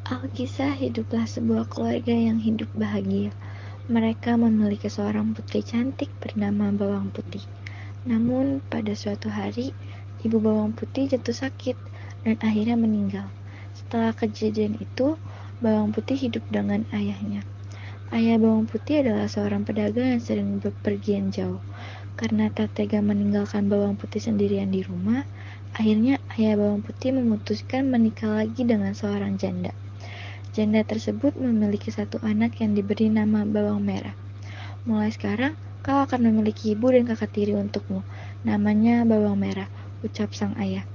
Alkisah hiduplah sebuah keluarga yang hidup bahagia. Mereka memiliki seorang putri cantik bernama Bawang Putih. Namun, pada suatu hari, ibu Bawang Putih jatuh sakit dan akhirnya meninggal. Setelah kejadian itu, Bawang Putih hidup dengan ayahnya. Ayah Bawang Putih adalah seorang pedagang yang sering bepergian jauh. Karena tak tega meninggalkan Bawang Putih sendirian di rumah, akhirnya ayah Bawang Putih memutuskan menikah lagi dengan seorang janda. Janda tersebut memiliki satu anak yang diberi nama Bawang Merah. Mulai sekarang, kau akan memiliki ibu dan kakak tiri untukmu. Namanya Bawang Merah, ucap sang ayah.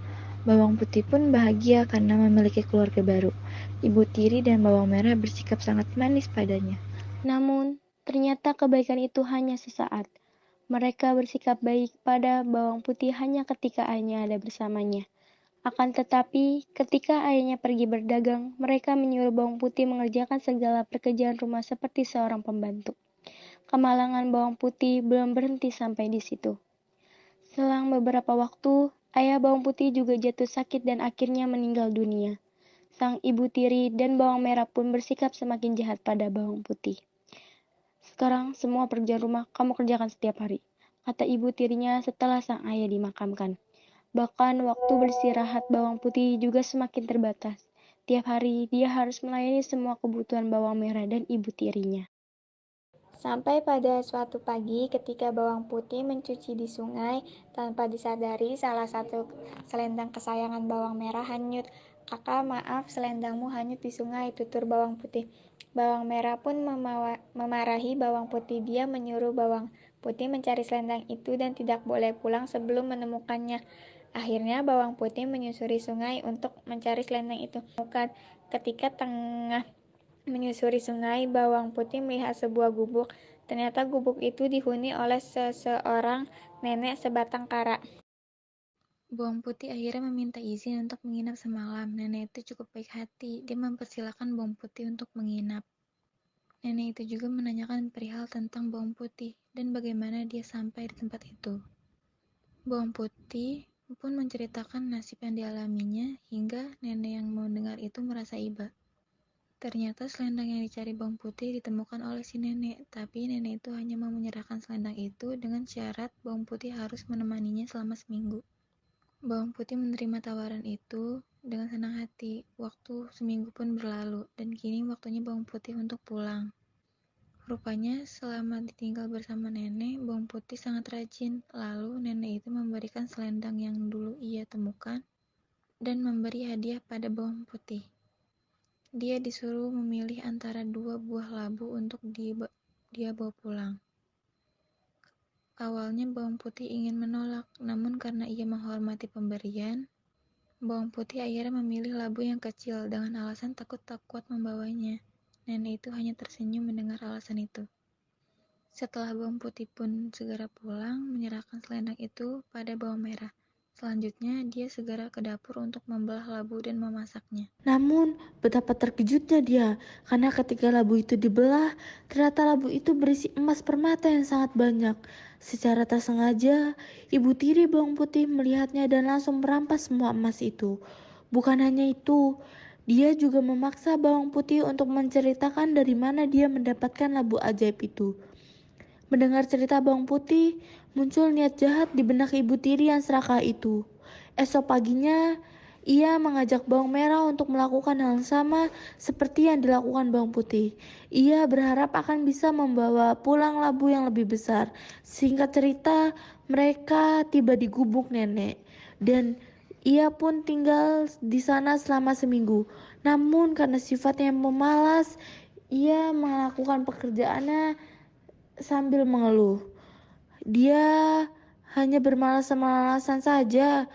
Bawang Putih pun bahagia karena memiliki keluarga baru. Ibu tiri dan Bawang Merah bersikap sangat manis padanya. Namun, ternyata kebaikan itu hanya sesaat. Mereka bersikap baik pada Bawang Putih hanya ketika ayahnya ada bersamanya. Akan tetapi, ketika ayahnya pergi berdagang, mereka menyuruh Bawang Putih mengerjakan segala pekerjaan rumah seperti seorang pembantu. Kemalangan Bawang Putih belum berhenti sampai di situ. Selang beberapa waktu, ayah Bawang Putih juga jatuh sakit dan akhirnya meninggal dunia. Sang ibu tiri dan Bawang Merah pun bersikap semakin jahat pada Bawang Putih. Sekarang semua pekerjaan rumah kamu kerjakan setiap hari, kata ibu tirinya setelah sang ayah dimakamkan. Bahkan waktu beristirahat Bawang Putih juga semakin terbatas. Tiap hari dia harus melayani semua kebutuhan Bawang Merah dan ibu tirinya. Sampai pada suatu pagi ketika Bawang Putih mencuci di sungai, tanpa disadari salah satu selendang kesayangan Bawang Merah hanyut. Kakak, maaf, selendangmu hanyut di sungai, tutur Bawang Putih. Bawang Merah pun memarahi Bawang Putih. Dia menyuruh Bawang Putih mencari selendang itu dan tidak boleh pulang sebelum menemukannya. Akhirnya Bawang Putih menyusuri sungai untuk mencari selendang itu. Ketika tengah menyusuri sungai, Bawang Putih melihat sebuah gubuk. Ternyata gubuk itu dihuni oleh seseorang nenek sebatang kara. Bawang Putih akhirnya meminta izin untuk menginap semalam. Nenek itu cukup baik hati. Dia mempersilahkan Bawang Putih untuk menginap. Nenek itu juga menanyakan perihal tentang Bawang Putih dan bagaimana dia sampai di tempat itu. Bawang Putih pun menceritakan nasib yang dialaminya hingga nenek yang mendengar itu merasa iba. Ternyata selendang yang dicari Bawang Putih ditemukan oleh si nenek, tapi nenek itu hanya mau menyerahkan selendang itu dengan syarat Bawang Putih harus menemaninya selama seminggu. Bawang Putih menerima tawaran itu dengan senang hati. Waktu seminggu pun berlalu, dan kini waktunya Bawang Putih untuk pulang. Rupanya selama ditinggal bersama nenek, Bawang Putih sangat rajin. Lalu nenek itu memberikan selendang yang dulu ia temukan dan memberi hadiah pada Bawang Putih. Dia disuruh memilih antara dua buah labu untuk dia bawa pulang. Awalnya Bawang Putih ingin menolak, namun karena ia menghormati pemberian, Bawang Putih akhirnya memilih labu yang kecil dengan alasan takut tak kuat membawanya. Nenek itu hanya tersenyum mendengar alasan itu. Setelah Bawang Putih pun segera pulang, menyerahkan selendang itu pada Bawang Merah. Selanjutnya, dia segera ke dapur untuk membelah labu dan memasaknya. Namun, betapa terkejutnya dia, karena ketika labu itu dibelah, ternyata labu itu berisi emas permata yang sangat banyak. Secara tak sengaja, ibu tiri Bawang Putih melihatnya dan langsung merampas semua emas itu. Bukan hanya itu, dia juga memaksa Bawang Putih untuk menceritakan dari mana dia mendapatkan labu ajaib itu. Mendengar cerita Bawang Putih, muncul niat jahat di benak ibu tiri yang serakah itu. Esok paginya, ia mengajak Bawang Merah untuk melakukan hal yang sama seperti yang dilakukan Bawang Putih. Ia berharap akan bisa membawa pulang labu yang lebih besar. Singkat cerita, mereka tiba di gubuk nenek dan ia pun tinggal di sana selama seminggu. Namun karena sifatnya pemalas, ia melakukan pekerjaannya sambil mengeluh. Dia hanya bermalas-malasan saja.